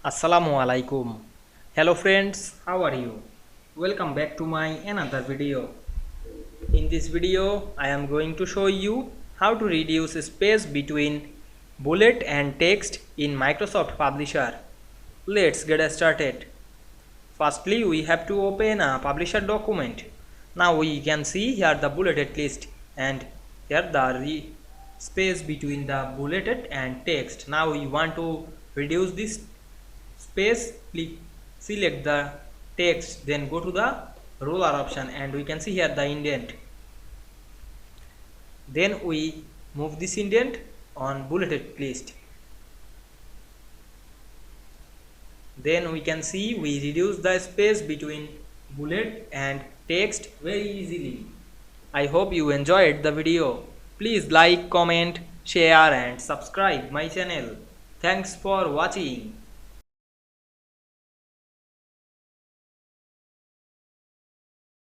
Assalamu Walaikum. Hello friends, how are you? Welcome back to my another video. In this video, I am going to show you how to reduce space between bullet and text in Microsoft Publisher. Let's get started. Firstly, we have to open a Publisher document. Now we can see here the bulleted list and here the space between the bulleted and text. Now we want to reduce this space. Click, select the text, then go to the ruler option and we can see here the indent. Then we move this indent on bulleted list. Then we can see we reduce the space between bullet and text very easily. I hope you enjoyed the video. Please like, comment, share and subscribe my channel. Thanks for watching.